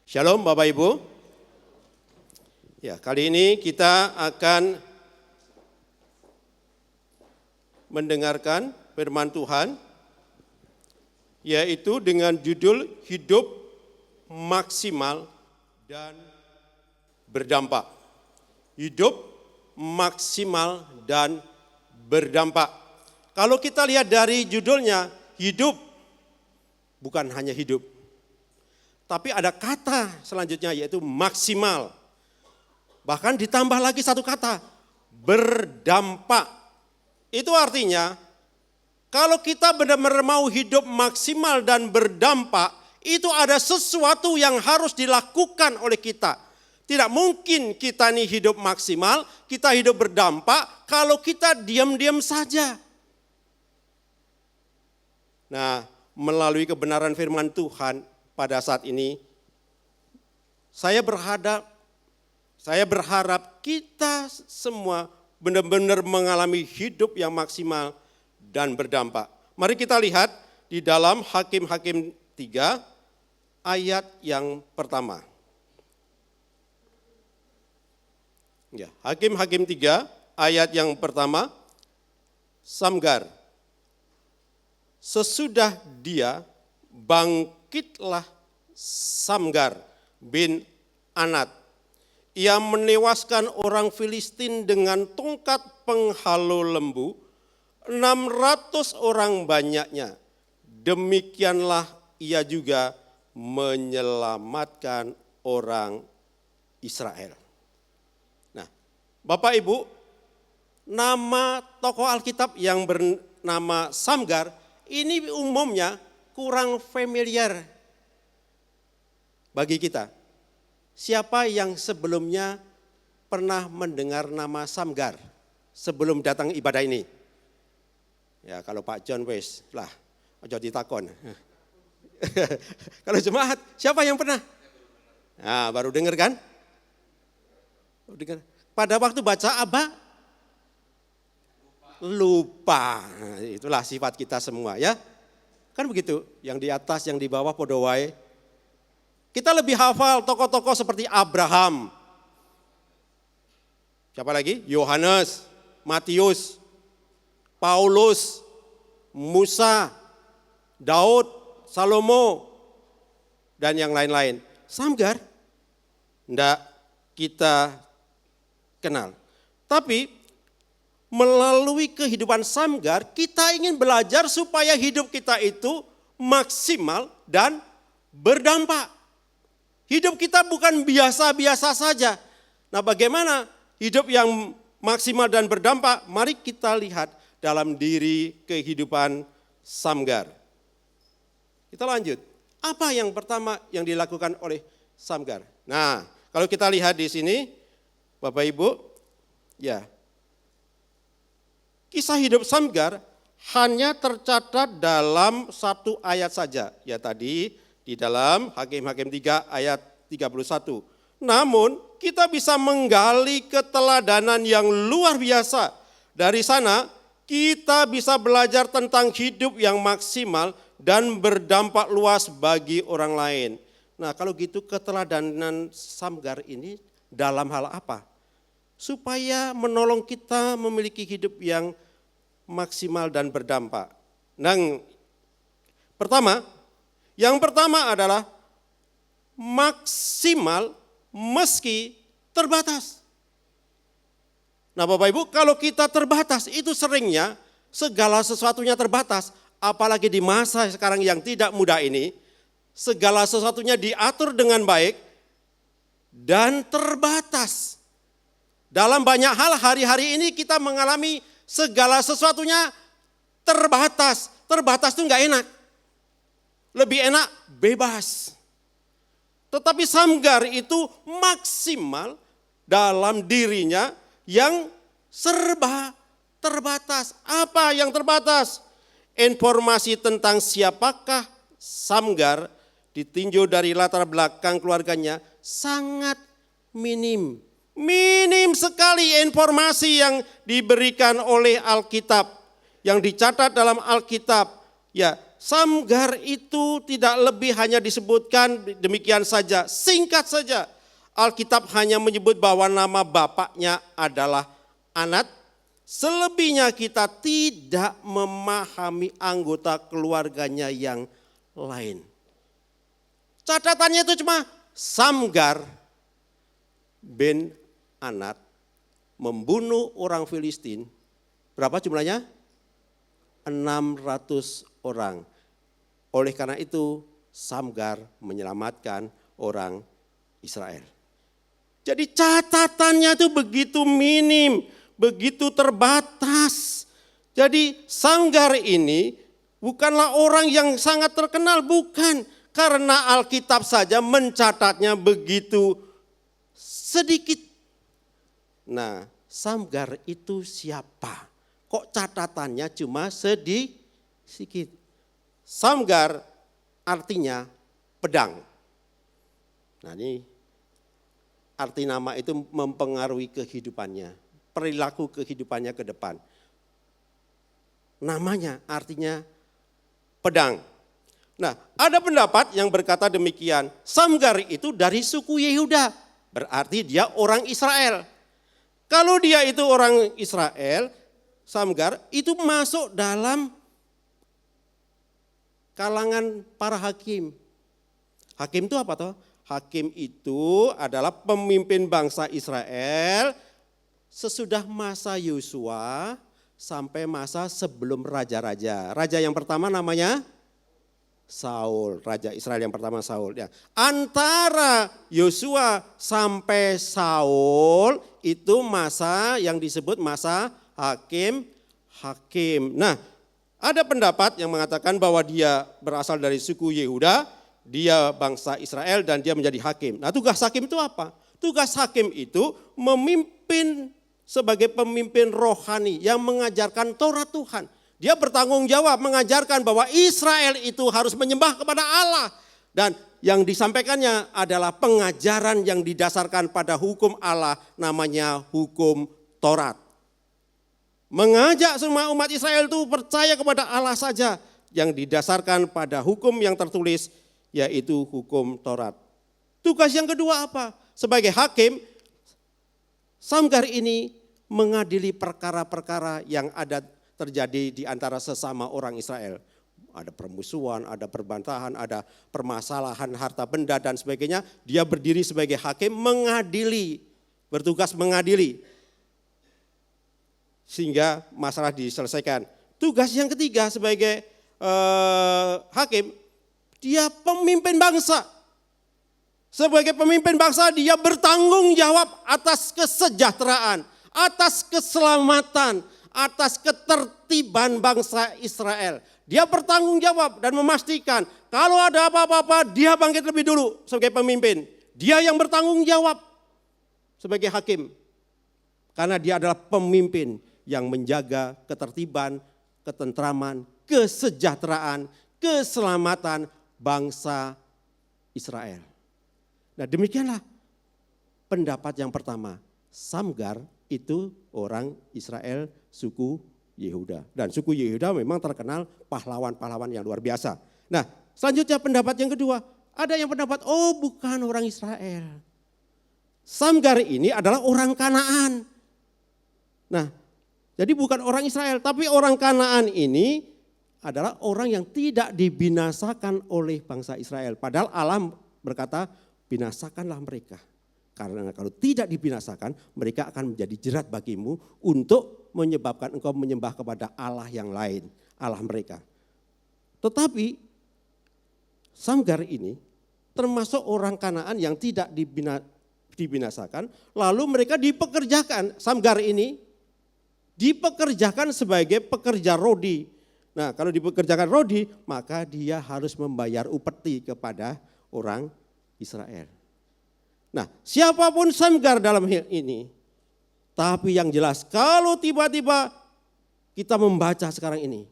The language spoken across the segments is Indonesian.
Shalom Bapak Ibu. Ya, kali ini kita akan mendengarkan firman Tuhan, yaitu dengan judul Hidup Maksimal dan Berdampak. Hidup maksimal dan berdampak. Kalau kita lihat dari judulnya, hidup bukan hanya hidup, tapi ada kata selanjutnya yaitu maksimal. Bahkan ditambah lagi satu kata, berdampak. Itu artinya kalau kita benar-benar mau hidup maksimal dan berdampak, itu ada sesuatu yang harus dilakukan oleh kita. Tidak mungkin kita nih hidup maksimal, kita hidup berdampak kalau kita diam-diam saja. Nah, melalui kebenaran firman Tuhan pada saat ini, saya berharap kita semua benar-benar mengalami hidup yang maksimal dan berdampak. Mari kita lihat di dalam Hakim-Hakim 3 ayat yang pertama. Ya, Hakim-Hakim 3 ayat yang pertama, Samgar. Sesudah dia bangkitlah Samgar bin Anat. Ia menewaskan orang Filistin dengan tongkat penghalau lembu, 600 orang banyaknya. Demikianlah ia juga menyelamatkan orang Israel. Nah, Bapak Ibu, nama tokoh Alkitab yang bernama Samgar ini umumnya kurang familiar bagi kita. Siapa yang sebelumnya pernah mendengar nama Samgar sebelum datang ibadah ini? Ya, kalau Pak John wes lah, ojo ditakon. Kalau jemaat, siapa yang pernah? Nah, baru dengar kan? Pada waktu baca apa? Lupa. Nah, itulah sifat kita semua ya. Kan begitu, yang di atas, yang di bawah podowai. Kita lebih hafal tokoh-tokoh seperti Abraham. Siapa lagi? Yohanes, Matius, Paulus, Musa, Daud, Salomo, dan yang lain-lain. Samgar, enggak kita kenal. Tapi melalui kehidupan Samgar, kita ingin belajar supaya hidup kita itu maksimal dan berdampak. Hidup kita bukan biasa-biasa saja. Nah, bagaimana hidup yang maksimal dan berdampak? Mari kita lihat dalam diri kehidupan Samgar. Kita lanjut. Apa yang pertama yang dilakukan oleh Samgar? Nah, kalau kita lihat di sini, Bapak Ibu, ya, kisah hidup Samgar hanya tercatat dalam satu ayat saja. Ya tadi di dalam Hakim-Hakim 3 ayat 31. Namun kita bisa menggali keteladanan yang luar biasa. Dari sana kita bisa belajar tentang hidup yang maksimal dan berdampak luas bagi orang lain. Nah, kalau gitu keteladanan Samgar ini dalam hal apa? Supaya menolong kita memiliki hidup yang maksimal dan berdampak. Nah, yang pertama adalah maksimal meski terbatas. Nah, Bapak Ibu, kalau kita terbatas itu seringnya segala sesuatunya terbatas, apalagi di masa sekarang yang tidak mudah ini, segala sesuatunya diatur dengan baik dan terbatas. Dalam banyak hal hari-hari ini kita mengalami segala sesuatunya terbatas. Terbatas itu enggak enak. Lebih enak bebas. Tetapi Samgar itu maksimal dalam dirinya yang serba terbatas. Apa yang terbatas? Informasi tentang siapakah Samgar ditinjau dari latar belakang keluarganya sangat minim. Minim sekali informasi yang diberikan oleh Alkitab, yang dicatat dalam Alkitab. Ya, Samgar itu tidak lebih hanya disebutkan demikian saja, singkat saja. Alkitab hanya menyebut bahwa nama bapaknya adalah Anat. Selebihnya kita tidak memahami anggota keluarganya yang lain. Catatannya itu cuma Samgar bin Anat membunuh orang Filistin. Berapa jumlahnya? 600 orang. Oleh karena itu Samgar menyelamatkan orang Israel. Jadi catatannya itu begitu minim, begitu terbatas. Jadi Samgar ini bukanlah orang yang sangat terkenal, bukan. Karena Alkitab saja mencatatnya begitu sedikit. Nah, Samgar itu siapa? Kok catatannya cuma sedikit? Samgar artinya pedang. Nah ini arti nama itu mempengaruhi kehidupannya, perilaku kehidupannya ke depan. Namanya artinya pedang. Nah ada pendapat yang berkata demikian, Samgar itu dari suku Yehuda, berarti dia orang Israel. Kalau dia itu orang Israel, Samgar itu masuk dalam kalangan para hakim. Hakim itu apa toh? Hakim itu adalah pemimpin bangsa Israel sesudah masa Yosua sampai masa sebelum raja-raja. Raja yang pertama namanya Saul, raja Israel yang pertama Saul. Ya. Antara Yosua sampai Saul itu masa yang disebut masa hakim. Nah, ada pendapat yang mengatakan bahwa dia berasal dari suku Yehuda, dia bangsa Israel dan dia menjadi hakim. Nah, tugas hakim itu apa? Tugas hakim itu memimpin sebagai pemimpin rohani yang mengajarkan Taurat Tuhan. Dia bertanggung jawab mengajarkan bahwa Israel itu harus menyembah kepada Allah. Dan yang disampaikannya adalah pengajaran yang didasarkan pada hukum Allah, namanya hukum Taurat. Mengajak semua umat Israel itu percaya kepada Allah saja yang didasarkan pada hukum yang tertulis, yaitu hukum Taurat. Tugas yang kedua apa? Sebagai hakim, Samgar ini mengadili perkara-perkara yang ada terjadi di antara sesama orang Israel. Ada permusuhan, ada perbantahan, ada permasalahan harta benda dan sebagainya. Dia berdiri sebagai hakim mengadili, bertugas mengadili. Sehingga masalah diselesaikan. Tugas yang ketiga sebagai hakim, dia pemimpin bangsa. Sebagai pemimpin bangsa dia bertanggung jawab atas kesejahteraan, atas keselamatan, atas ketertiban bangsa Israel. Dia bertanggung jawab dan memastikan kalau ada apa-apa dia bangkit lebih dulu sebagai pemimpin. Dia yang bertanggung jawab sebagai hakim. Karena dia adalah pemimpin yang menjaga ketertiban, ketentraman, kesejahteraan, keselamatan bangsa Israel. Nah demikianlah pendapat yang pertama. Samgar itu orang Israel suku Yehuda. Dan suku Yehuda memang terkenal pahlawan-pahlawan yang luar biasa. Nah selanjutnya pendapat yang kedua. Ada yang pendapat, oh bukan orang Israel. Samgar ini adalah orang Kanaan. Nah jadi bukan orang Israel, tapi orang Kanaan ini adalah orang yang tidak dibinasakan oleh bangsa Israel. Padahal Allah berkata, binasakanlah mereka. Karena kalau tidak dibinasakan, mereka akan menjadi jerat bagimu untuk menyebabkan engkau menyembah kepada Allah yang lain, Allah mereka. Tetapi Samgar ini termasuk orang Kanaan yang tidak dibinasakan, lalu mereka dipekerjakan. Samgar ini dipekerjakan sebagai pekerja rodi. Nah kalau dipekerjakan rodi, maka dia harus membayar upeti kepada orang Israel. Nah siapapun Samgar dalam hal ini, tapi yang jelas kalau tiba-tiba kita membaca sekarang ini,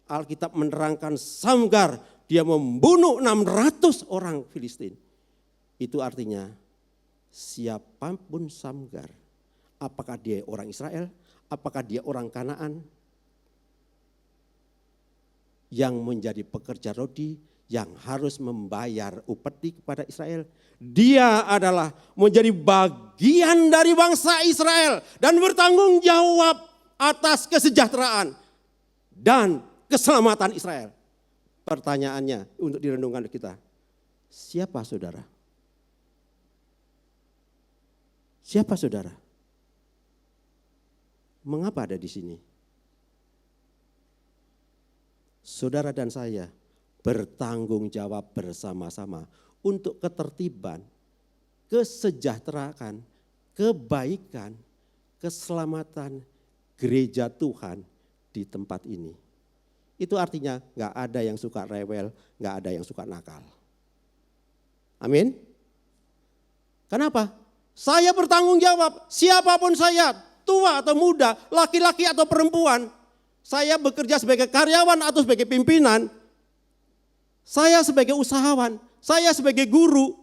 Alkitab menerangkan Samgar, dia membunuh 600 orang Filistin. Itu artinya siapapun Samgar, apakah dia orang Israel, apakah dia orang Kanaan, yang menjadi pekerja roti, yang harus membayar upeti kepada Israel. Dia adalah menjadi bagian dari bangsa Israel dan bertanggung jawab atas kesejahteraan dan keselamatan Israel. Pertanyaannya untuk direnungkan kita, siapa saudara? Siapa saudara? Mengapa ada di sini? Saudara dan saya bertanggung jawab bersama-sama untuk ketertiban, kesejahteraan, kebaikan, keselamatan gereja Tuhan di tempat ini. Itu artinya gak ada yang suka rewel, gak ada yang suka nakal. Amin. Kenapa? Saya bertanggung jawab, siapapun saya, tua atau muda, laki-laki atau perempuan, saya bekerja sebagai karyawan atau sebagai pimpinan, saya sebagai usahawan, saya sebagai guru,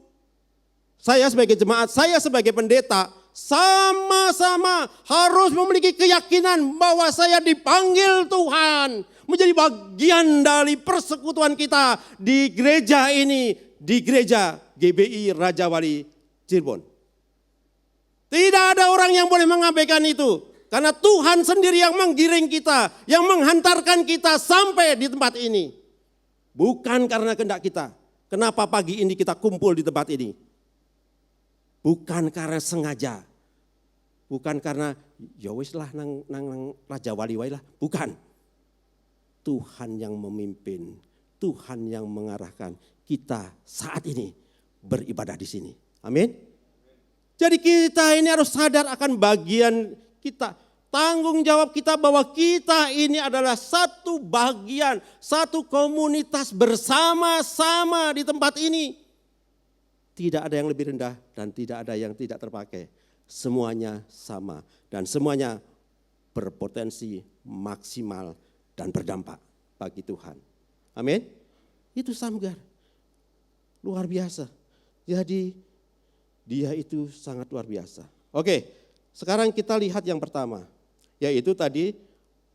saya sebagai jemaat, saya sebagai pendeta, sama-sama harus memiliki keyakinan bahwa saya dipanggil Tuhan menjadi bagian dari persekutuan kita di gereja ini, di gereja GBI Raja Wali Cirebon. Tidak ada orang yang boleh mengabaikan itu. Karena Tuhan sendiri yang menggiring kita, yang menghantarkan kita sampai di tempat ini. Bukan karena kehendak kita. Kenapa pagi ini kita kumpul di tempat ini? Bukan karena sengaja. Bukan karena ya wis lah nang Raja Wali wae lah. Bukan. Tuhan yang memimpin, Tuhan yang mengarahkan kita saat ini beribadah di sini. Amin. Jadi kita ini harus sadar akan bagian kita, tanggung jawab kita bahwa kita ini adalah satu bagian, satu komunitas bersama-sama di tempat ini. Tidak ada yang lebih rendah dan tidak ada yang tidak terpakai. Semuanya sama dan semuanya berpotensi maksimal dan berdampak bagi Tuhan. Amin. Itu Samgar. Luar biasa. Jadi dia itu sangat luar biasa. Oke. Sekarang kita lihat yang pertama, yaitu tadi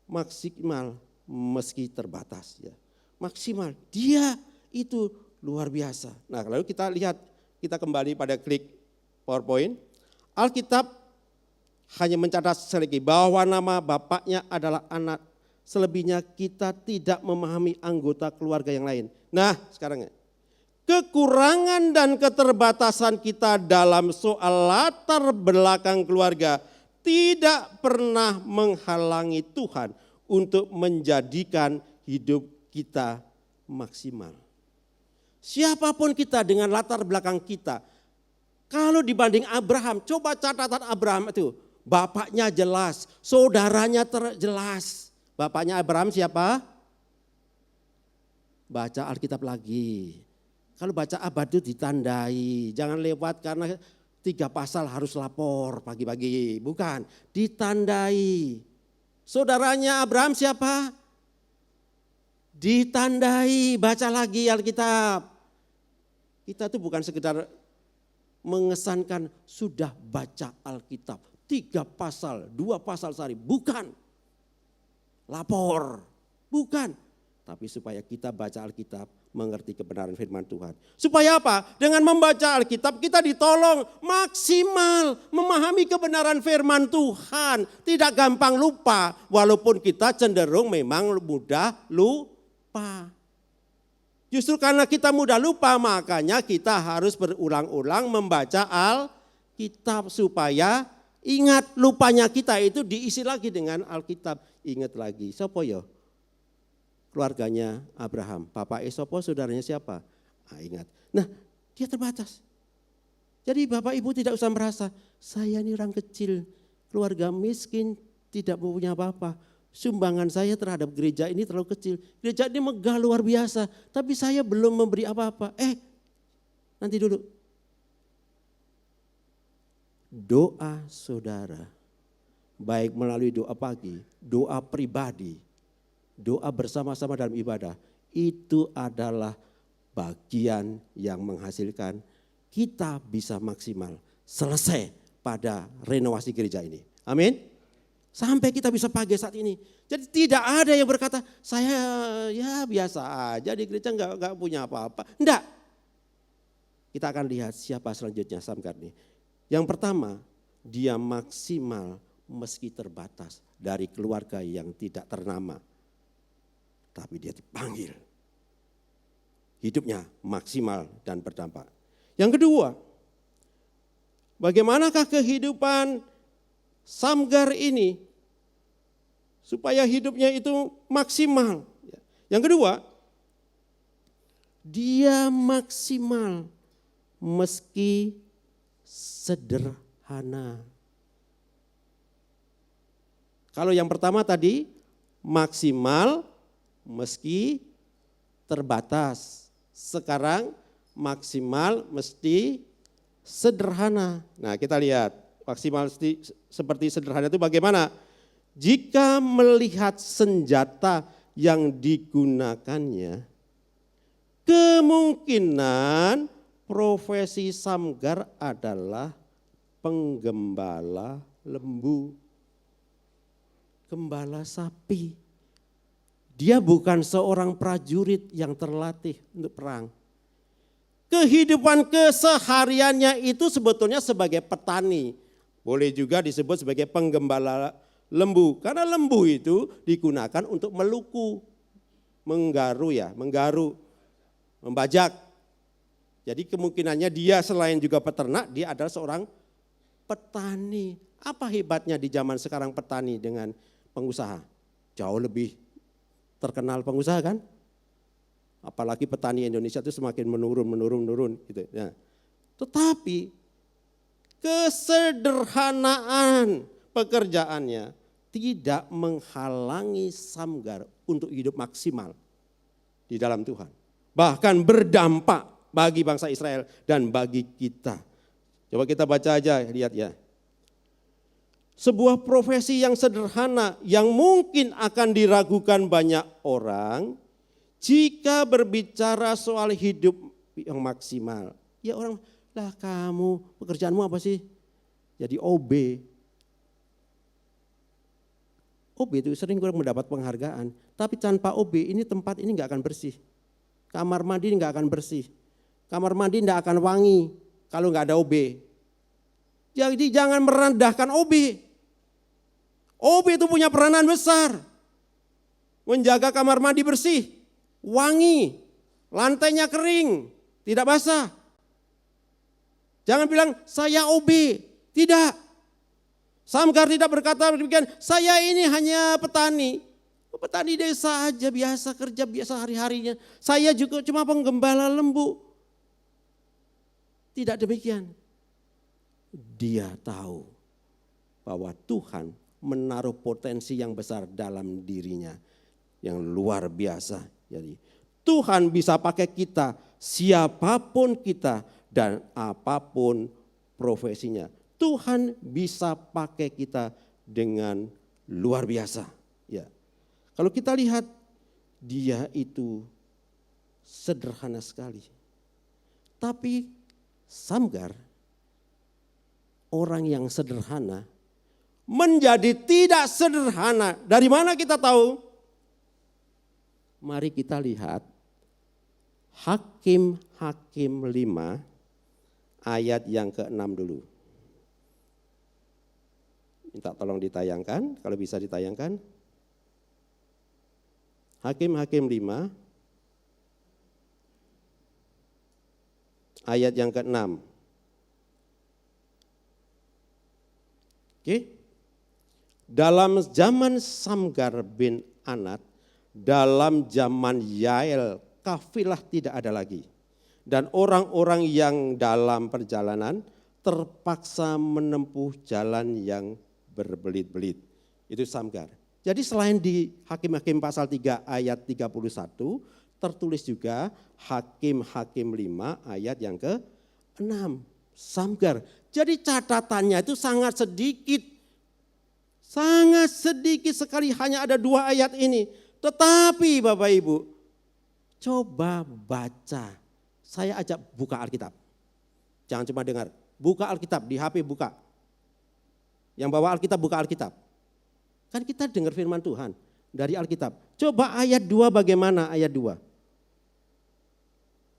maksimal meski terbatas. Ya. Maksimal, dia itu luar biasa. Nah lalu kita lihat, kita kembali pada klik PowerPoint. Alkitab hanya mencatat sekali bahwa nama bapaknya adalah anak. Selebihnya kita tidak memahami anggota keluarga yang lain. Nah sekarang kekurangan dan keterbatasan kita dalam soal latar belakang keluarga tidak pernah menghalangi Tuhan untuk menjadikan hidup kita maksimal. Siapapun kita dengan latar belakang kita, kalau dibanding Abraham, coba catatan Abraham itu, bapaknya jelas, saudaranya jelas. Bapaknya Abraham siapa? Baca Alkitab lagi. Kalau baca abad itu ditandai, jangan lewat karena 3 pasal harus lapor pagi-pagi. Bukan, ditandai. Saudaranya Abraham siapa? Ditandai, baca lagi Alkitab. Kita tuh bukan sekedar mengesankan sudah baca Alkitab. 3 pasal, 2 pasal sehari, bukan. Lapor, bukan. Tapi supaya kita baca Alkitab, mengerti kebenaran firman Tuhan. Supaya apa? Dengan membaca Alkitab kita ditolong maksimal memahami kebenaran firman Tuhan. Tidak gampang lupa, walaupun kita cenderung memang mudah lupa. Justru karena kita mudah lupa, makanya kita harus berulang-ulang membaca Alkitab supaya ingat, lupanya kita itu diisi lagi dengan Alkitab. Ingat lagi, siapa ya? Keluarganya Abraham, Bapak Esopo, saudaranya siapa? Nah, ingat. Nah, dia terbatas. Jadi Bapak Ibu tidak usah merasa, saya ini orang kecil, keluarga miskin, tidak punya apa-apa. Sumbangan saya terhadap gereja ini terlalu kecil. Gereja ini megah luar biasa, tapi saya belum memberi apa-apa. Nanti dulu. Doa saudara, baik melalui doa pagi, doa pribadi, doa bersama-sama dalam ibadah, itu adalah bagian yang menghasilkan kita bisa maksimal selesai pada renovasi gereja ini. Amin. Sampai kita bisa pakai saat ini. Jadi tidak ada yang berkata, saya ya biasa aja di gereja nggak punya apa-apa. Enggak. Kita akan lihat siapa selanjutnya Samgar ini. Yang pertama, dia maksimal meski terbatas dari keluarga yang tidak ternama. Tapi dia dipanggil. Hidupnya maksimal dan berdampak. Yang kedua, bagaimanakah kehidupan Samgar ini supaya hidupnya itu maksimal? Yang kedua, dia maksimal meski sederhana. Kalau yang pertama tadi maksimal meski terbatas. Sekarang maksimal mesti sederhana. Nah, kita lihat maksimal seperti sederhana itu bagaimana? Jika melihat senjata yang digunakannya, kemungkinan profesi Samgar adalah penggembala lembu, gembala sapi. Dia bukan seorang prajurit yang terlatih untuk perang. Kehidupan kesehariannya itu sebetulnya sebagai petani. Boleh juga disebut sebagai penggembala lembu. Karena lembu itu digunakan untuk meluku, menggaru, membajak. Jadi kemungkinannya dia selain juga peternak, dia adalah seorang petani. Apa hebatnya di zaman sekarang petani dengan pengusaha? Jauh lebih terkenal pengusaha kan? Apalagi petani Indonesia itu semakin menurun gitu ya. Tetapi kesederhanaan pekerjaannya tidak menghalangi Samgar untuk hidup maksimal di dalam Tuhan. Bahkan berdampak bagi bangsa Israel dan bagi kita. Coba kita baca aja, lihat ya. Sebuah profesi yang sederhana yang mungkin akan diragukan banyak orang jika berbicara soal hidup yang maksimal. Ya orang, lah kamu pekerjaanmu apa sih? Jadi OB. OB itu sering kurang mendapat penghargaan. Tapi tanpa OB ini tempat ini gak akan bersih. Kamar mandi ini gak akan bersih. Kamar mandi gak akan wangi kalau gak ada OB. Jadi jangan merendahkan OB. OB itu punya peranan besar. Menjaga kamar mandi bersih, wangi, lantainya kering, tidak basah. Jangan bilang saya OB, tidak. Samgar tidak berkata demikian, saya ini hanya petani. Petani desa aja biasa kerja biasa hari-harinya. Saya juga cuma penggembala lembu. Tidak demikian. Dia tahu bahwa Tuhan menaruh potensi yang besar dalam dirinya. Yang luar biasa. Jadi Tuhan bisa pakai kita, siapapun kita dan apapun profesinya. Tuhan bisa pakai kita dengan luar biasa. Ya. Kalau kita lihat dia itu sederhana sekali. Tapi Samgar, orang yang sederhana, menjadi tidak sederhana. Dari mana kita tahu? Mari kita lihat Hakim-Hakim 5 ayat yang ke-6 dulu. Minta tolong ditayangkan, kalau bisa ditayangkan. Hakim-Hakim 5 ayat yang ke-6. Oke. Dalam zaman Samgar bin Anat, dalam zaman Yael, kafilah tidak ada lagi. Dan orang-orang yang dalam perjalanan terpaksa menempuh jalan yang berbelit-belit. Itu Samgar. Jadi selain di Hakim-Hakim pasal 3 ayat 31, tertulis juga Hakim-Hakim 5 ayat yang ke-6. Samgar. Jadi catatannya itu sangat sedikit. Sangat sedikit sekali, hanya ada 2 ayat ini. Tetapi Bapak Ibu, coba baca. Saya ajak buka Alkitab. Jangan cuma dengar. Buka Alkitab, di HP buka. Yang bawa Alkitab, buka Alkitab. Kan kita dengar firman Tuhan dari Alkitab. Coba ayat 2 bagaimana ayat 2?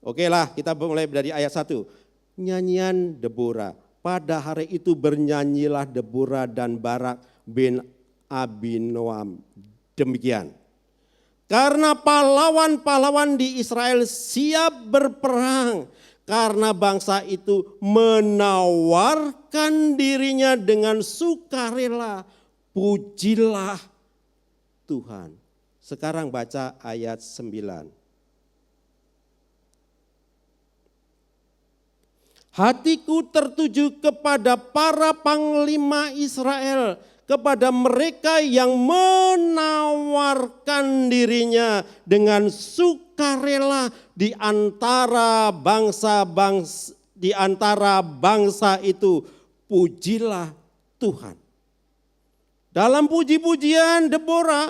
Oke lah, kita mulai dari ayat 1. Nyanyian Deborah. Pada hari itu bernyanyilah Deborah dan Barak bin Abinoam. Demikian. Karena pahlawan-pahlawan di Israel siap berperang. Karena bangsa itu menawarkan dirinya dengan sukarela. Pujilah Tuhan. Sekarang baca ayat 9. Hatiku tertuju kepada para panglima Israel, kepada mereka yang menawarkan dirinya dengan sukarela di antara bangsa itu. Pujilah Tuhan. Dalam puji-pujian Deborah,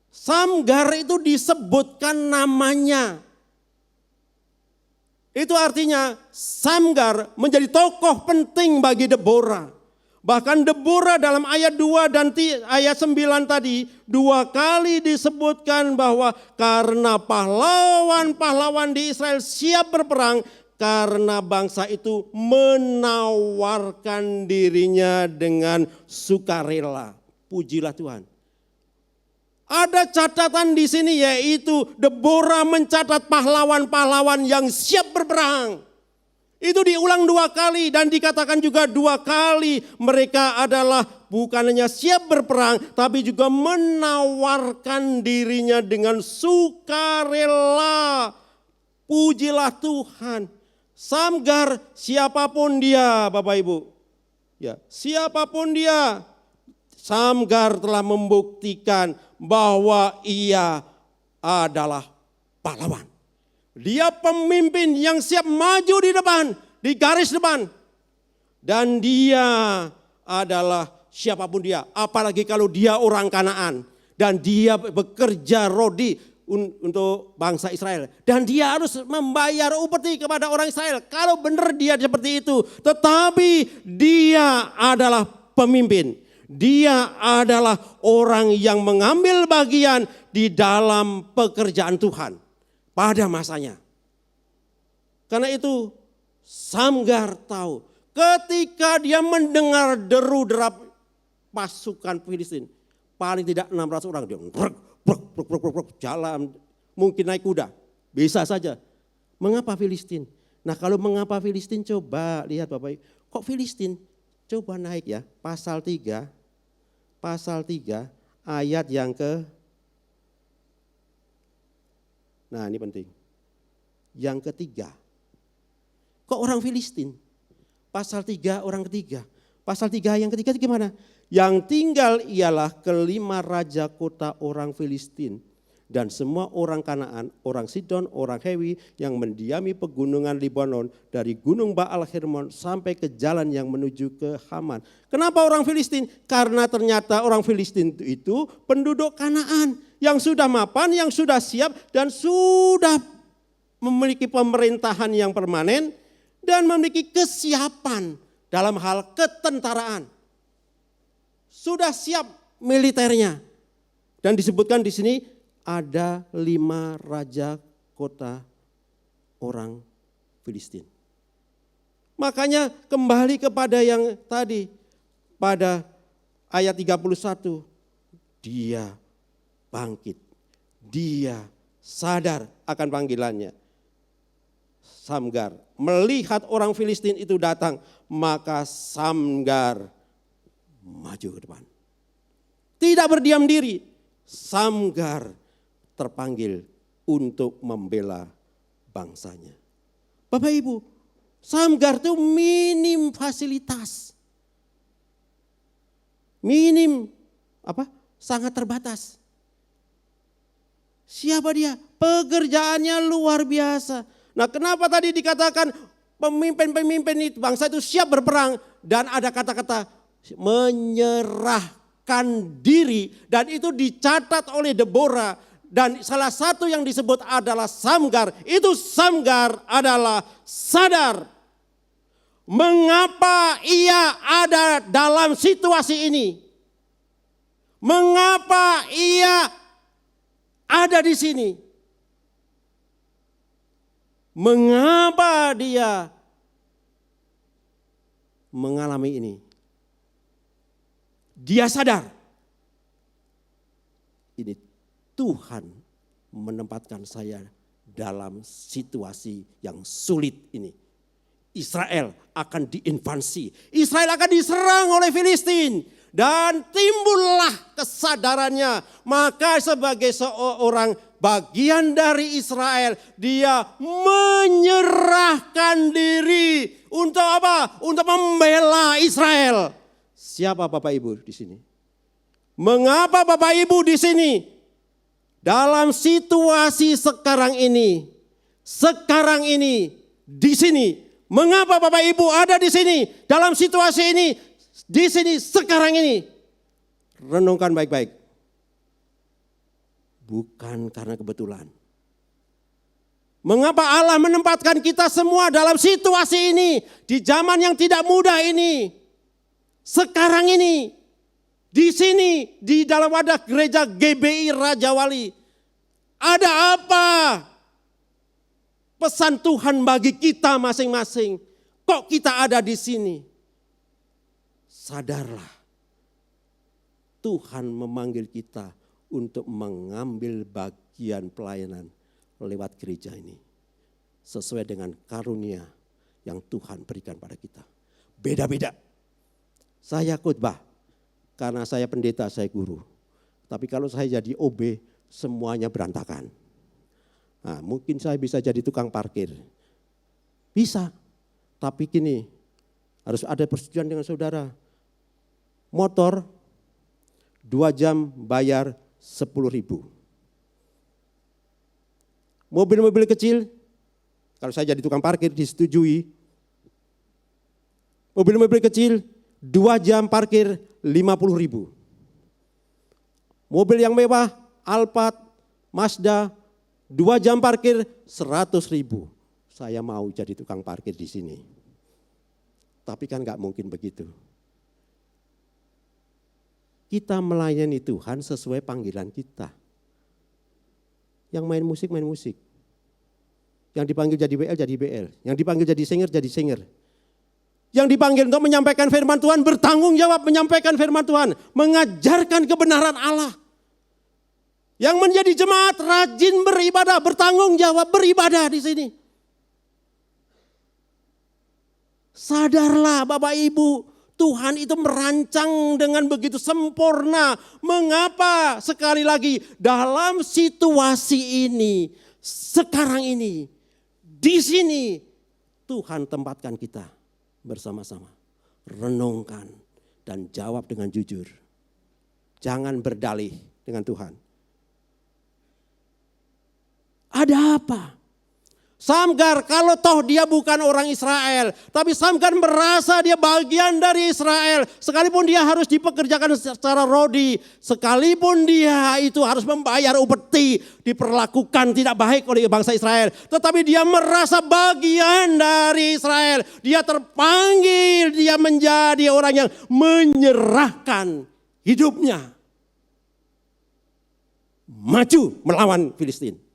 Samgar itu disebutkan namanya. Itu artinya Samgar menjadi tokoh penting bagi Deborah. Bahkan Deborah dalam ayat 2 dan ayat 9 tadi 2 kali disebutkan bahwa karena pahlawan-pahlawan di Israel siap berperang karena bangsa itu menawarkan dirinya dengan sukarela. Pujilah Tuhan. Ada catatan di sini yaitu Deborah mencatat pahlawan-pahlawan yang siap berperang. Itu diulang 2 kali dan dikatakan juga 2 kali mereka adalah bukan hanya siap berperang tapi juga menawarkan dirinya dengan sukarela. Pujilah Tuhan. Samgar siapapun dia Bapak Ibu. Ya, siapapun dia. Samgar telah membuktikan bahwa ia adalah pahlawan. Dia pemimpin yang siap maju di depan, di garis depan. Dan dia adalah siapapun dia, apalagi kalau dia orang Kanaan. Dan dia bekerja rodi untuk bangsa Israel. Dan dia harus membayar upeti kepada orang Israel. Kalau benar dia seperti itu. Tetapi dia adalah pemimpin. Dia adalah orang yang mengambil bagian di dalam pekerjaan Tuhan pada masanya. Karena itu Samgar tahu ketika dia mendengar deru-derap pasukan Filistin, paling tidak 600 orang dia jalan, mungkin naik kuda, bisa saja. Mengapa Filistin? Nah kalau mengapa Filistin coba lihat Bapak, kok Filistin? Coba naik ya, pasal 3 ayat yang nah ini penting. Yang ketiga. Kok orang Filistin? Pasal 3 orang ketiga. Pasal 3 yang ketiga itu gimana? Yang tinggal ialah kelima raja kota orang Filistin. Dan semua orang Kanaan, orang Sidon, orang Hewi yang mendiami pegunungan Libanon dari gunung Baal Hermon sampai ke jalan yang menuju ke Haman. Kenapa orang Filistin? Karena ternyata orang Filistin itu penduduk Kanaan yang sudah mapan, yang sudah siap dan sudah memiliki pemerintahan yang permanen dan memiliki kesiapan dalam hal ketentaraan. Sudah siap militernya. Dan disebutkan di sini ada 5 raja kota orang Filistin. Makanya kembali kepada yang tadi pada ayat 31. Dia bangkit. Dia sadar akan panggilannya. Samgar melihat orang Filistin itu datang, maka Samgar maju ke depan. Tidak berdiam diri. Samgar terpanggil untuk membela bangsanya. Bapak Ibu, Samgar itu minim fasilitas. Minim sangat terbatas. Siapa dia? Pekerjaannya luar biasa. Nah, kenapa tadi dikatakan pemimpin-pemimpin itu bangsa itu siap berperang dan ada kata-kata menyerahkan diri dan itu dicatat oleh Deborah dan salah satu yang disebut adalah Samgar. Itu Samgar adalah sadar mengapa ia ada dalam situasi ini. Mengapa ia ada di sini? Mengapa dia mengalami ini? Dia sadar ini Tuhan menempatkan saya dalam situasi yang sulit ini. Israel akan diinvasi, Israel akan diserang oleh Filistin. Dan timbullah kesadarannya. Maka sebagai seorang bagian dari Israel, dia menyerahkan diri. Untuk apa? Untuk membela Israel. Siapa Bapak Ibu di sini? Mengapa Bapak Ibu di sini? Dalam situasi sekarang ini, di sini. Mengapa Bapak Ibu ada di sini? Dalam situasi ini, di sini, sekarang ini. Renungkan baik-baik. Bukan karena kebetulan. Mengapa Allah menempatkan kita semua dalam situasi ini, di zaman yang tidak mudah ini, sekarang ini, di sini, di dalam wadah gereja GBI Raja Wali. Ada apa? Pesan Tuhan bagi kita masing-masing. Kok kita ada di sini? Sadarlah, Tuhan memanggil kita untuk mengambil bagian pelayanan lewat gereja ini. Sesuai dengan karunia yang Tuhan berikan pada kita. Beda-beda. Saya khotbah, karena saya pendeta, saya guru. Tapi kalau saya jadi OB, semuanya berantakan. Nah, mungkin saya bisa jadi tukang parkir. Bisa, tapi gini, harus ada persetujuan dengan saudara. Motor 2 jam bayar 10.000. Mobil-mobil kecil, kalau saya jadi tukang parkir disetujui. Mobil-mobil kecil 2 jam parkir 50.000. Mobil yang mewah, Alphard, Mazda, 2 jam parkir 100.000. Saya mau jadi tukang parkir di sini. Tapi kan gak mungkin begitu. Kita melayani Tuhan sesuai panggilan kita. Yang main musik, main musik. Yang dipanggil jadi BL, jadi BL. Yang dipanggil jadi singer, jadi singer. Yang dipanggil untuk menyampaikan firman Tuhan, bertanggung jawab menyampaikan firman Tuhan. Mengajarkan kebenaran Allah. Yang menjadi jemaat rajin beribadah, bertanggung jawab beribadah di sini. Sadarlah Bapak Ibu, Tuhan itu merancang dengan begitu sempurna. Mengapa sekali lagi dalam situasi ini, sekarang ini, di sini Tuhan tempatkan kita bersama-sama. Renungkan dan jawab dengan jujur. Jangan berdalih dengan Tuhan. Ada apa? Samgar kalau toh dia bukan orang Israel, tapi Samgar merasa dia bagian dari Israel. Sekalipun dia harus dipekerjakan secara rodi, sekalipun dia itu harus membayar upeti, diperlakukan tidak baik oleh bangsa Israel. Tetapi dia merasa bagian dari Israel. Dia terpanggil, dia menjadi orang yang menyerahkan hidupnya. Maju melawan Filistin.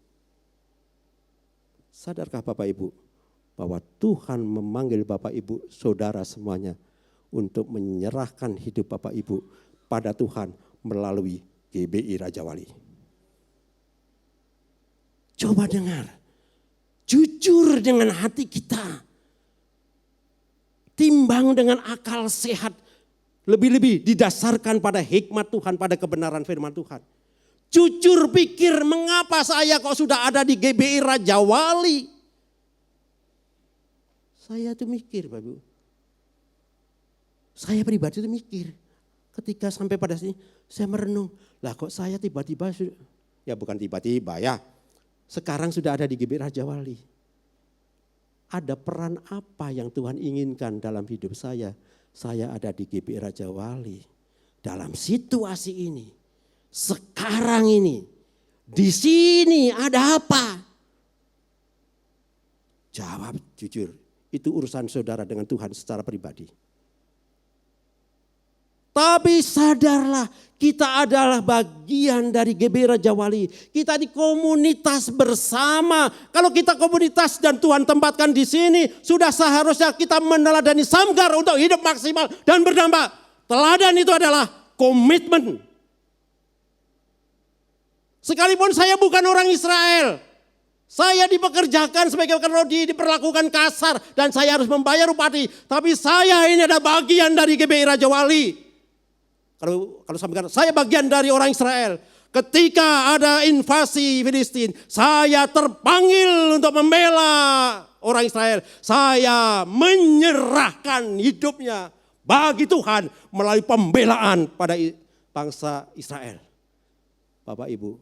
Sadarkah Bapak Ibu bahwa Tuhan memanggil Bapak Ibu saudara semuanya untuk menyerahkan hidup Bapak Ibu pada Tuhan melalui GBI Raja Wali. Coba dengar, jujur dengan hati kita, timbang dengan akal sehat, lebih-lebih didasarkan pada hikmat Tuhan, pada kebenaran firman Tuhan. Jujur pikir, mengapa saya kok sudah ada di GBI Raja Wali? Saya tuh mikir, Bapak Ibu. Saya pribadi tuh mikir. Ketika sampai pada sini, saya merenung. Lah kok saya tiba-tiba, ya bukan tiba-tiba ya. Sekarang sudah ada di GBI Raja Wali. Ada peran apa yang Tuhan inginkan dalam hidup saya? Saya ada di GBI Raja Wali. Dalam situasi ini. Sekarang ini, di sini ada apa? Jawab jujur, itu urusan saudara dengan Tuhan secara pribadi. Tapi sadarlah, kita adalah bagian dari GBI Raja Wali. Kita di komunitas bersama. Kalau kita komunitas dan Tuhan tempatkan di sini, sudah seharusnya kita meneladani Samgar untuk hidup maksimal dan berdampak. Teladan itu adalah komitmen. Sekalipun saya bukan orang Israel, saya dipekerjakan sebagai Rodi, diperlakukan kasar dan saya harus membayar upati. Tapi saya ini adalah bagian dari GBI Raja Wali. Kalau sampaikan, saya bagian dari orang Israel. Ketika ada invasi Filistin, saya terpanggil untuk membela orang Israel. Saya menyerahkan hidupnya bagi Tuhan melalui pembelaan pada bangsa Israel. Bapak Ibu,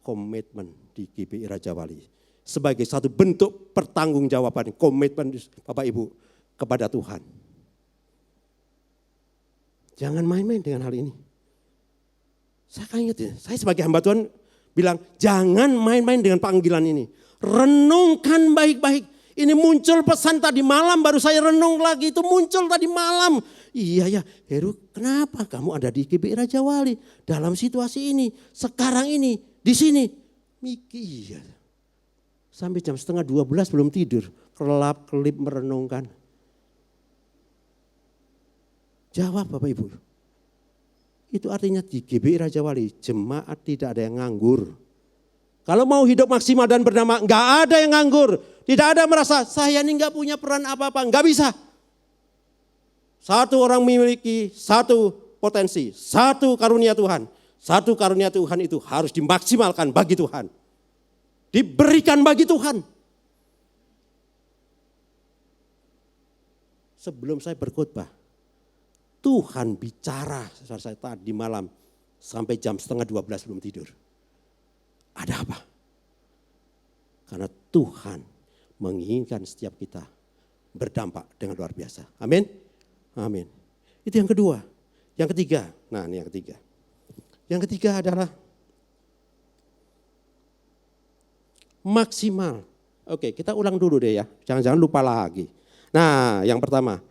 komitmen di GBI Raja Wali sebagai satu bentuk pertanggungjawaban, komitmen Bapak Ibu kepada Tuhan. Jangan main-main dengan hal ini. Saya kan ingat ya, saya sebagai hamba Tuhan bilang, jangan main-main dengan panggilan ini. Renungkan baik-baik. Ini muncul pesan tadi malam, baru saya renung lagi, itu muncul tadi malam. Iya ya, Heru, kenapa kamu ada di GBI Raja Wali? Dalam situasi ini, sekarang ini, di sini. Mikir. Sampai jam 11:30 belum tidur, kelap-kelip merenungkan. Jawab Bapak Ibu. Itu artinya di GBI Raja Wali, jemaat tidak ada yang nganggur. Kalau mau hidup maksimal dan berdampak, enggak ada yang nganggur. Tidak ada merasa, saya ini enggak punya peran apa-apa, enggak bisa. Satu orang memiliki satu potensi, satu karunia Tuhan. Satu karunia Tuhan itu harus dimaksimalkan bagi Tuhan. Diberikan bagi Tuhan. Sebelum saya berkhotbah, Tuhan bicara saya tadi malam sampai jam 11:30 belum tidur. Ada apa? Karena Tuhan menginginkan setiap kita berdampak dengan luar biasa. Amin. Amin. Itu yang kedua. Yang ketiga. Nah, ini yang ketiga. Yang ketiga adalah maksimal. Oke, kita ulang dulu deh ya. Jangan-jangan lupa lagi. Nah, yang pertama,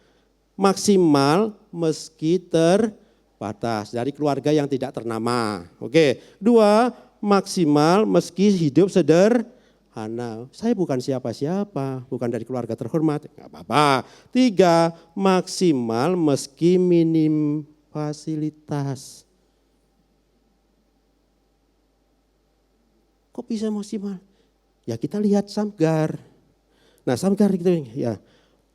maksimal meski terbatas, dari keluarga yang tidak ternama. Oke, dua, maksimal meski hidup sederhana. Saya bukan siapa-siapa, bukan dari keluarga terhormat, enggak apa-apa. Tiga, maksimal meski minim fasilitas. Kok bisa maksimal? Ya kita lihat Samgar. Nah Samgar itu ya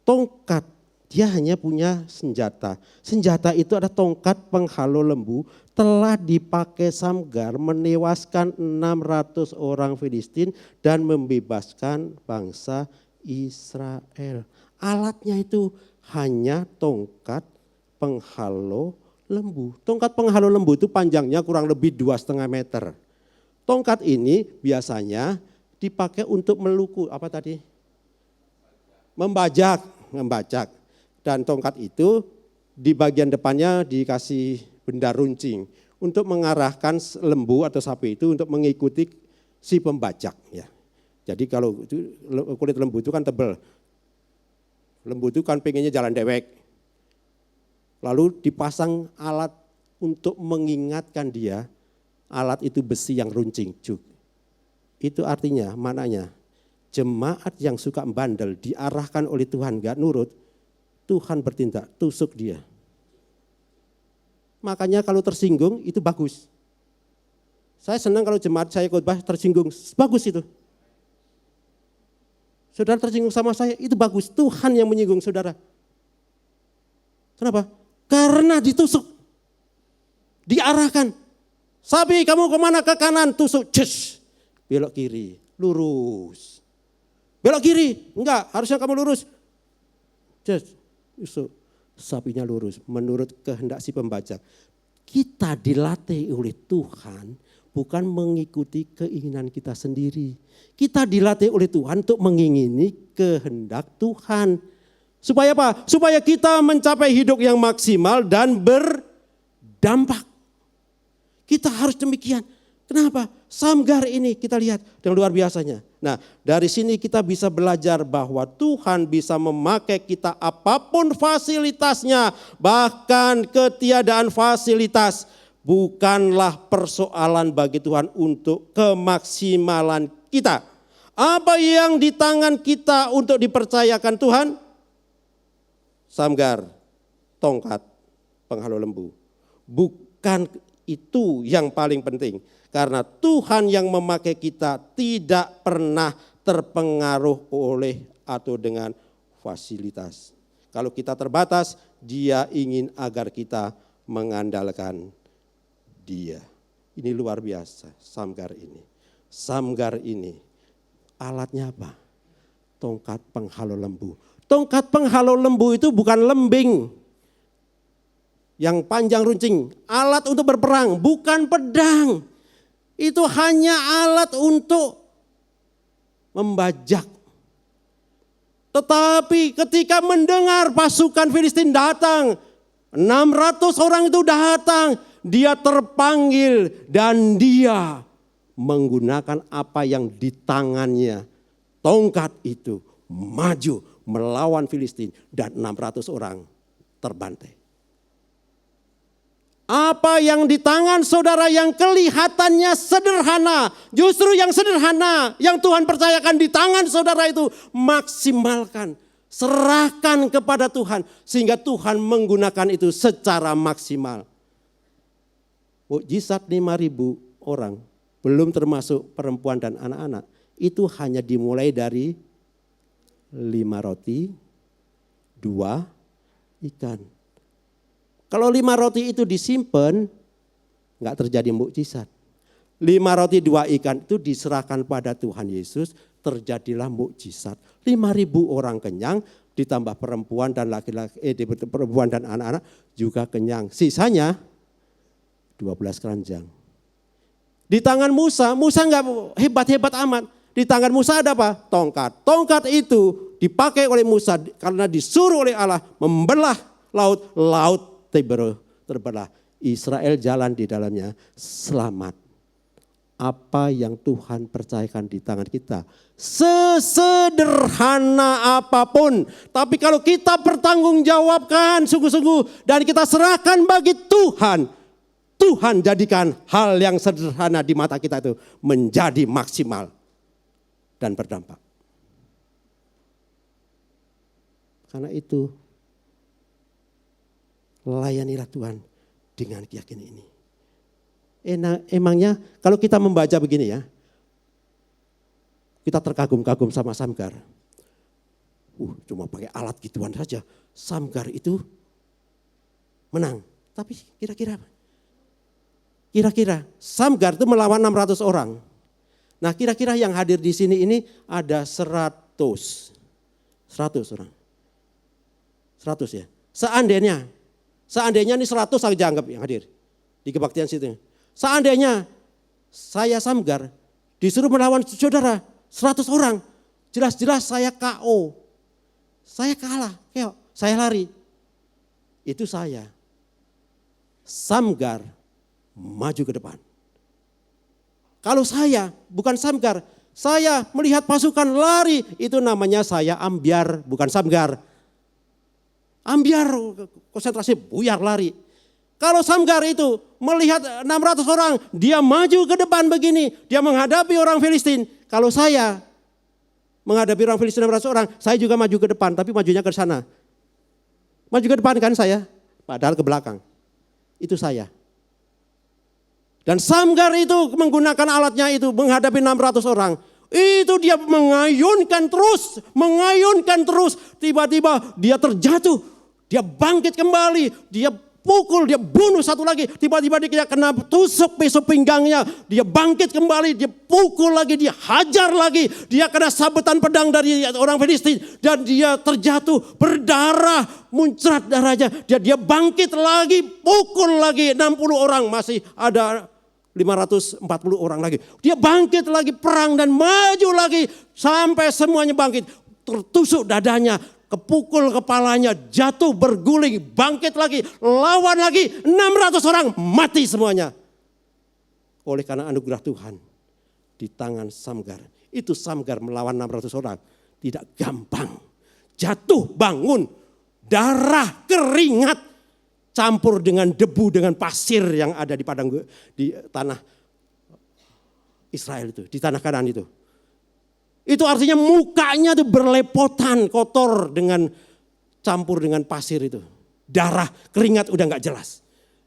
tongkat, dia hanya punya senjata. Senjata itu ada tongkat penghalau lembu, telah dipakai Samgar menewaskan 600 orang Filistin dan membebaskan bangsa Israel. Alatnya itu hanya tongkat penghalau lembu. Tongkat penghalau lembu itu panjangnya kurang lebih 2,5 meter. Tongkat ini biasanya dipakai untuk meluku, apa tadi? Membajak. Dan tongkat itu di bagian depannya dikasih benda runcing untuk mengarahkan lembu atau sapi itu untuk mengikuti si pembajak. Ya. Jadi kalau itu, kulit lembu itu kan tebal. Lembu itu kan pengennya jalan dewek. Lalu dipasang alat untuk mengingatkan dia. Alat itu besi yang runcing. Itu artinya, maknanya jemaat yang suka bandel diarahkan oleh Tuhan gak nurut, Tuhan bertindak, tusuk dia. Makanya kalau tersinggung itu bagus. Saya senang kalau jemaat saya khotbah tersinggung, bagus itu. Saudara tersinggung sama saya, itu bagus. Tuhan yang menyinggung saudara. Kenapa? Karena ditusuk. Diarahkan. Sapi kamu kemana? Ke kanan, tusuk. Cus. Belok kiri, lurus. Belok kiri, enggak, harusnya kamu lurus. Cus. Tusuk. Sapinya lurus, menurut kehendak si pembajak. Kita dilatih oleh Tuhan bukan mengikuti keinginan kita sendiri. Kita dilatih oleh Tuhan untuk mengingini kehendak Tuhan. Supaya apa? Supaya kita mencapai hidup yang maksimal dan berdampak. Kita harus demikian. Kenapa? Samgar ini kita lihat yang luar biasanya. Nah, dari sini kita bisa belajar bahwa Tuhan bisa memakai kita apapun fasilitasnya, bahkan ketiadaan fasilitas bukanlah persoalan bagi Tuhan untuk kemaksimalan kita. Apa yang di tangan kita untuk dipercayakan Tuhan? Samgar, tongkat, penghalau lembu. Bukan itu yang paling penting. Karena Tuhan yang memakai kita tidak pernah terpengaruh oleh atau dengan fasilitas. Kalau kita terbatas, Dia ingin agar kita mengandalkan Dia. Ini luar biasa, Samgar ini. Samgar ini, alatnya apa? Tongkat penghalau lembu. Tongkat penghalau lembu itu bukan lembing yang panjang runcing. Alat untuk berperang, bukan pedang. Itu hanya alat untuk membajak. Tetapi ketika mendengar pasukan Filistin datang, 600 orang itu datang, dia terpanggil dan dia menggunakan apa yang di tangannya. Tongkat itu maju melawan Filistin dan 600 orang terbantai. Apa yang di tangan saudara yang kelihatannya sederhana, justru yang sederhana yang Tuhan percayakan di tangan saudara itu maksimalkan, serahkan kepada Tuhan sehingga Tuhan menggunakan itu secara maksimal. Mukjizat 5.000 orang, belum termasuk perempuan dan anak-anak, itu hanya dimulai dari 5 roti, 2 ikan. Kalau 5 roti itu disimpan, enggak terjadi mukjizat. 5 roti 2 ikan itu diserahkan pada Tuhan Yesus, terjadilah mukjizat. 5.000 orang kenyang, ditambah perempuan dan laki-laki, perempuan dan anak-anak juga kenyang. Sisanya 12 keranjang. Di tangan Musa, Musa enggak hebat-hebat amat. Di tangan Musa ada apa? Tongkat. Tongkat itu dipakai oleh Musa karena disuruh oleh Allah membelah laut. Laut terbelah. Israel jalan di dalamnya selamat. Apa yang Tuhan percayakan di tangan kita, sesederhana apapun, tapi kalau kita pertanggungjawabkan sungguh-sungguh dan kita serahkan bagi Tuhan, Tuhan jadikan hal yang sederhana di mata kita itu menjadi maksimal dan berdampak. Karena itu layanilah Tuhan dengan keyakinan ini. Emangnya kalau kita membaca begini ya, kita terkagum-kagum sama Samgar. Cuma pakai alat gituan saja, Samgar itu menang. Tapi kira-kira Samgar itu melawan 600 orang. Nah kira-kira yang hadir di sini ini ada 100 orang. 100 ya. Seandainya ini 100 saja anggap yang hadir di kebaktian situ. Seandainya saya Samgar disuruh melawan saudara 100 orang. Jelas-jelas saya KO. Saya kalah, saya lari. Itu saya. Samgar maju ke depan. Kalau saya bukan Samgar, saya melihat pasukan lari, itu namanya saya ambyar, bukan Samgar. Ambyar, konsentrasi, buyar, lari. Kalau Samgar itu melihat 600 orang, dia maju ke depan begini, dia menghadapi orang Filistin. Kalau saya menghadapi orang Filistin 600 orang, saya juga maju ke depan, tapi majunya ke sana. Maju ke depan kan saya, padahal ke belakang. Itu saya. Dan Samgar itu menggunakan alatnya itu menghadapi 600 orang. Itu dia mengayunkan terus. Tiba-tiba dia terjatuh, dia bangkit kembali, dia pukul, dia bunuh satu lagi. Tiba-tiba dia kena tusuk pisau pinggangnya, dia bangkit kembali, dia pukul lagi, dia hajar lagi. Dia kena sabetan pedang dari orang Filistin dan dia terjatuh, berdarah, muncrat darahnya. Dia bangkit lagi, pukul lagi 60 orang, masih ada 540 orang lagi. Dia bangkit lagi, perang dan maju lagi sampai semuanya bangkit. Tertusuk dadanya, kepukul kepalanya, jatuh berguling, bangkit lagi, lawan lagi, 600 orang mati semuanya. Oleh karena anugerah Tuhan di tangan Samgar. Itu Samgar melawan 600 orang. Tidak gampang. Jatuh, bangun, darah, keringat, campur dengan debu, dengan pasir yang ada di di tanah Israel itu, di tanah Kanaan itu. Itu artinya mukanya itu berlepotan, kotor dengan campur dengan pasir itu. Darah, keringat udah gak jelas.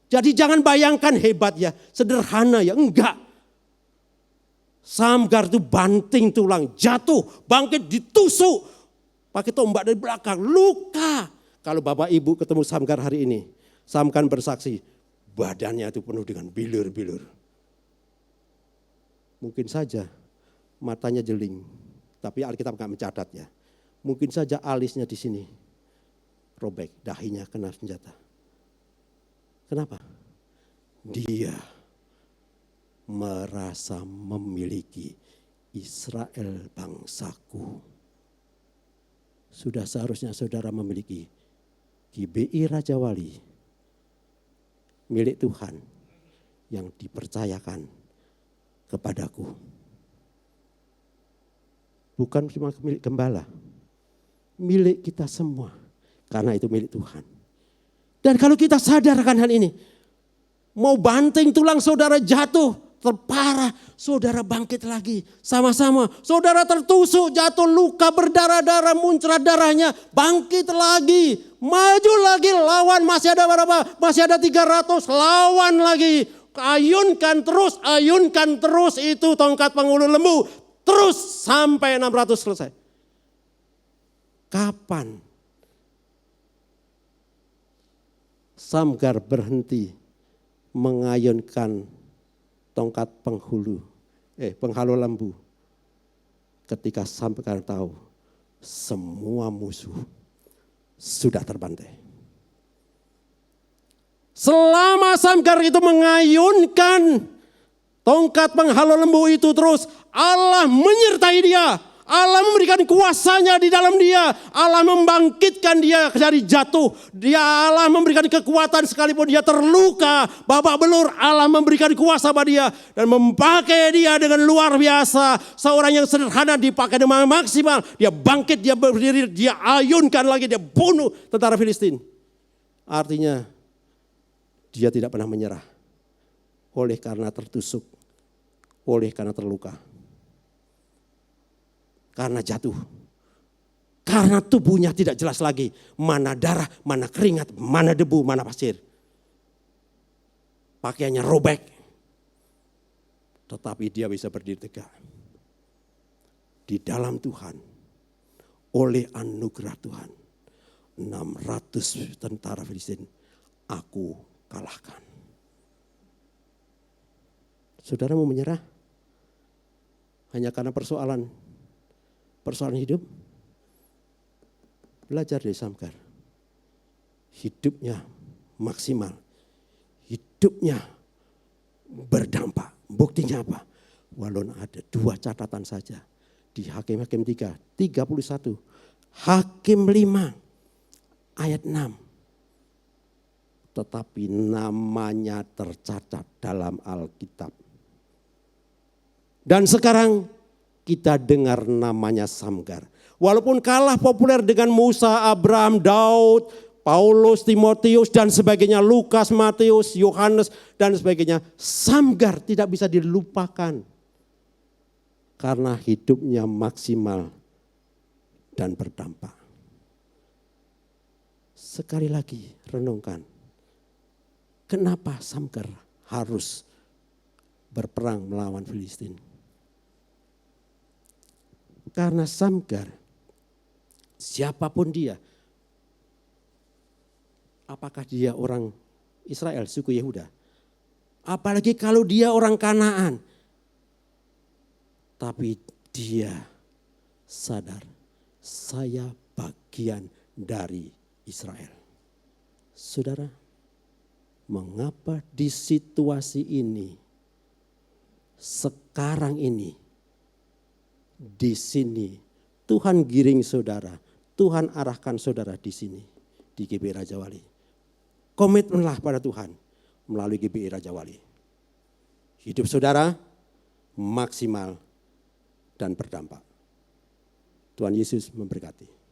Jadi jangan bayangkan hebat ya, sederhana ya, enggak. Samgar itu banting tulang, jatuh, bangkit, ditusuk. Pakai tombak dari belakang, luka. Kalau Bapak Ibu ketemu Samgar hari ini, Samgar bersaksi, badannya itu penuh dengan bilur-bilur. Mungkin saja matanya jeling, tapi Alkitab enggak mencatatnya. Mungkin saja alisnya di sini robek, dahinya kena senjata. Kenapa? Dia merasa memiliki Israel bangsaku. Sudah seharusnya saudara memiliki GBI Raja Wali, milik Tuhan yang dipercayakan kepadaku. Bukan cuma milik gembala, milik kita semua, karena itu milik Tuhan. Dan kalau kita sadarkan hal ini, mau banting tulang saudara jatuh, terparah, saudara bangkit lagi, sama-sama. Saudara tertusuk, jatuh, luka, berdarah-darah, muncrat darahnya, bangkit lagi, maju lagi, lawan, masih ada berapa? Masih ada 300, lawan lagi. Ayunkan terus itu tongkat penghulu lembu, terus sampai 600 selesai. Kapan Samgar berhenti mengayunkan tongkat penghalau lembu? Ketika Samgar tahu semua musuh sudah terbantai. Selama Samgar itu mengayunkan tongkat penghalau lembu itu terus, Allah menyertai dia. Allah memberikan kuasanya di dalam dia. Allah membangkitkan dia dari jatuh. Allah memberikan kekuatan sekalipun dia terluka, babak belur. Allah memberikan kuasa pada dia dan memakai dia dengan luar biasa. Seorang yang sederhana dipakai dengan maksimal. Dia bangkit, dia berdiri, dia ayunkan lagi, dia bunuh tentara Filistin. Artinya dia tidak pernah menyerah. Oleh karena tertusuk, oleh karena terluka, karena jatuh, karena tubuhnya tidak jelas lagi mana darah, mana keringat, mana debu, mana pasir. Pakaiannya robek, tetapi dia bisa berdiri tegak. Di dalam Tuhan, oleh anugerah Tuhan, 600 tentara Filistin aku kalahkan. Saudara mau menyerah? Hanya karena persoalan hidup? Belajar dari Samgar. Hidupnya maksimal. Hidupnya berdampak. Buktinya apa? Walau ada 2 catatan saja. Di Hakim-Hakim 3, 31. Hakim 5, ayat 6. Tetapi namanya tercatat dalam Alkitab. Dan sekarang kita dengar namanya Samgar. Walaupun kalah populer dengan Musa, Abraham, Daud, Paulus, Timotius dan sebagainya, Lukas, Matius, Yohanes dan sebagainya, Samgar tidak bisa dilupakan. Karena hidupnya maksimal dan berdampak. Sekali lagi renungkan. Kenapa Samgar harus berperang melawan Filistin? Karena Samgar, siapapun dia, apakah dia orang Israel, suku Yehuda, apalagi kalau dia orang Kanaan, tapi dia sadar, saya bagian dari Israel. Saudara, mengapa di situasi ini, sekarang ini, di sini, Tuhan giring saudara, Tuhan arahkan saudara di sini, di GBI Raja Wali. Komitmenlah pada Tuhan melalui GBI Raja Wali. Hidup saudara maksimal dan berdampak. Tuhan Yesus memberkati.